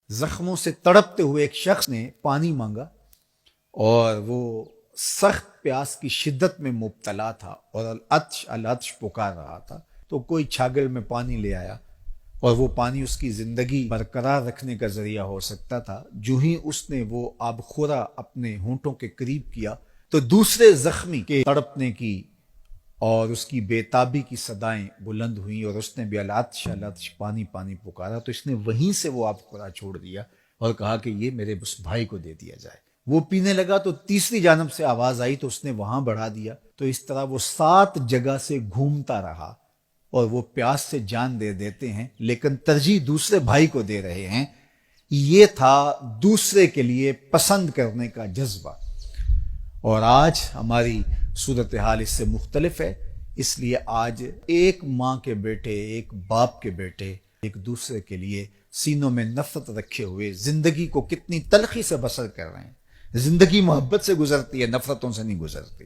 زخموں سے تڑپتے ہوئے ایک شخص نے پانی مانگا اور وہ سخت پیاس کی شدت میں مبتلا تھا اور العطش العطش پکار رہا تھا، تو کوئی چھاگل میں پانی لے آیا اور وہ پانی اس کی زندگی برقرار رکھنے کا ذریعہ ہو سکتا تھا۔ جو ہی اس نے وہ آب خورا اپنے ہونٹوں کے قریب کیا تو دوسرے زخمی کے تڑپنے کی اور اس کی بے تابی کی صدائیں بلند ہوئیں اور اس نے بھی العطش العطش پانی پانی پکارا، تو اس نے وہیں سے وہ آب خورا چھوڑ دیا اور کہا کہ یہ میرے اس بھائی کو دے دیا جائے۔ وہ پینے لگا تو تیسری جانب سے آواز آئی تو اس نے وہاں بڑھا دیا، تو اس طرح وہ 7 جگہ سے گھومتا رہا اور وہ پیاس سے جان دے دیتے ہیں لیکن ترجیح دوسرے بھائی کو دے رہے ہیں۔ یہ تھا دوسرے کے لیے پسند کرنے کا جذبہ، اور آج ہماری صورتحال اس سے مختلف ہے۔ اس لیے آج ایک ماں کے بیٹے، ایک باپ کے بیٹے ایک دوسرے کے لیے سینوں میں نفرت رکھے ہوئے زندگی کو کتنی تلخی سے بسر کر رہے ہیں۔ زندگی محبت سے گزرتی ہے، نفرتوں سے نہیں گزرتی۔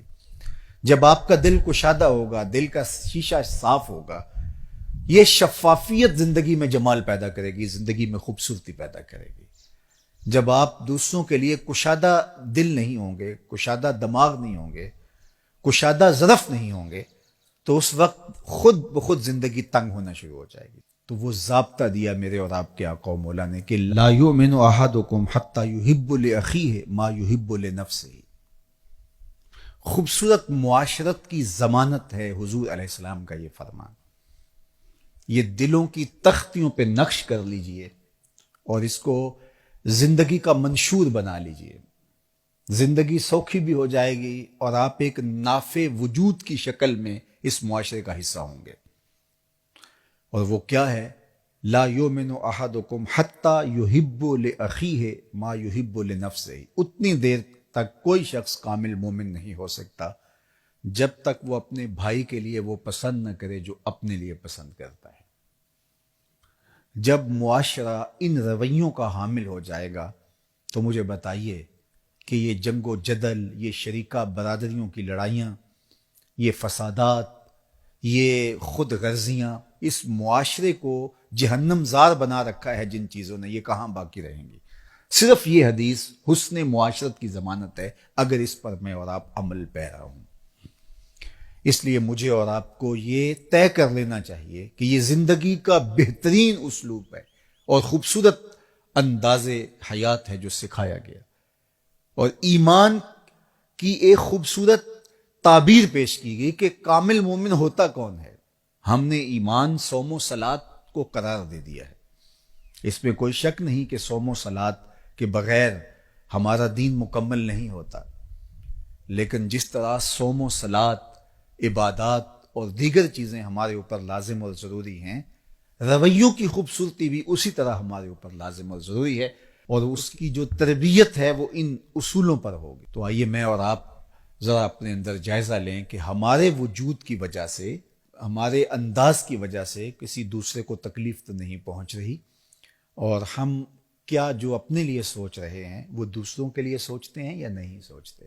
جب آپ کا دل کشادہ ہوگا، دل کا شیشہ صاف ہوگا، یہ شفافیت زندگی میں جمال پیدا کرے گی، زندگی میں خوبصورتی پیدا کرے گی۔ جب آپ دوسروں کے لیے کشادہ دل نہیں ہوں گے، کشادہ دماغ نہیں ہوں گے، کشادہ ظرف نہیں ہوں گے، تو اس وقت خود بخود زندگی تنگ ہونا شروع ہو جائے گی۔ تو وہ ضابطہ دیا میرے اور آپ کے آقا و مولا نے کہ لا یؤمن احدکم حتی یحب لاخیہ ما یحب لنفسہ۔ خوبصورت معاشرت کی ضمانت ہے حضور علیہ السلام کا یہ فرمان۔ یہ دلوں کی تختیوں پہ نقش کر لیجئے اور اس کو زندگی کا منشور بنا لیجئے۔ زندگی سوکھی بھی ہو جائے گی اور آپ ایک نافع وجود کی شکل میں اس معاشرے کا حصہ ہوں گے۔ اور وہ کیا ہے؟ لا یؤمن احدکم حتی یحب لاخیہ ما یحب لنفسہ۔ اتنی دیر تک کوئی شخص کامل مومن نہیں ہو سکتا جب تک وہ اپنے بھائی کے لیے وہ پسند نہ کرے جو اپنے لیے پسند کرتا ہے۔ جب معاشرہ ان رویوں کا حامل ہو جائے گا تو مجھے بتائیے کہ یہ جنگ و جدل، یہ شریکہ برادریوں کی لڑائیاں، یہ فسادات، یہ خود غرضیاں اس معاشرے کو جہنم زار بنا رکھا ہے جن چیزوں نے، یہ کہاں باقی رہیں گی؟ صرف یہ حدیث حسن معاشرت کی ضمانت ہے اگر اس پر میں اور آپ عمل پیرا ہوں۔ اس لیے مجھے اور آپ کو یہ طے کر لینا چاہیے کہ یہ زندگی کا بہترین اسلوب ہے اور خوبصورت انداز حیات ہے جو سکھایا گیا، اور ایمان کی ایک خوبصورت تعبیر پیش کی گئی کہ کامل مومن ہوتا کون ہے۔ ہم نے ایمان، صوم و صلات کو قرار دے دیا ہے۔ اس میں کوئی شک نہیں کہ صوم و صلات کے بغیر ہمارا دین مکمل نہیں ہوتا، لیکن جس طرح صوم و صلات، عبادات اور دیگر چیزیں ہمارے اوپر لازم اور ضروری ہیں، رویوں کی خوبصورتی بھی اسی طرح ہمارے اوپر لازم اور ضروری ہے، اور اس کی جو تربیت ہے وہ ان اصولوں پر ہوگی۔ تو آئیے میں اور آپ ذرا اپنے اندر جائزہ لیں کہ ہمارے وجود کی وجہ سے، ہمارے انداز کی وجہ سے کسی دوسرے کو تکلیف تو نہیں پہنچ رہی، اور ہم کیا جو اپنے لیے سوچ رہے ہیں وہ دوسروں کے لیے سوچتے ہیں یا نہیں سوچتے۔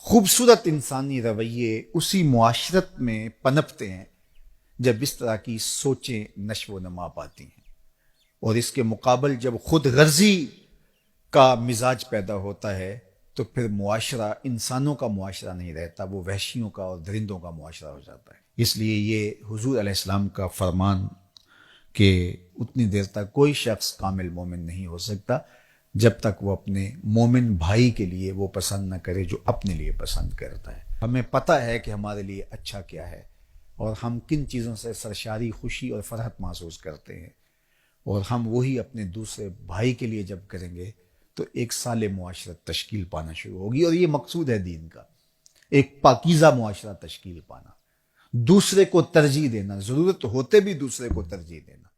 خوبصورت انسانی رویے اسی معاشرت میں پنپتے ہیں جب اس طرح کی سوچیں نشو و نما پاتی ہیں، اور اس کے مقابل جب خود غرضی کا مزاج پیدا ہوتا ہے تو پھر معاشرہ انسانوں کا معاشرہ نہیں رہتا، وہ وحشیوں کا اور درندوں کا معاشرہ ہو جاتا ہے۔ اس لیے یہ حضور علیہ السلام کا فرمان کہ اتنی دیر تک کوئی شخص کامل مومن نہیں ہو سکتا جب تک وہ اپنے مومن بھائی کے لیے وہ پسند نہ کرے جو اپنے لیے پسند کرتا ہے۔ ہمیں پتہ ہے کہ ہمارے لیے اچھا کیا ہے اور ہم کن چیزوں سے سرشاری خوشی اور فرحت محسوس کرتے ہیں، اور ہم وہی اپنے دوسرے بھائی کے لیے جب کریں گے تو ایک صالح معاشرت تشکیل پانا شروع ہوگی، اور یہ مقصود ہے دین کا، ایک پاکیزہ معاشرہ تشکیل پانا، دوسرے کو ترجیح دینا، ضرورت ہوتے بھی دوسرے کو ترجیح دینا۔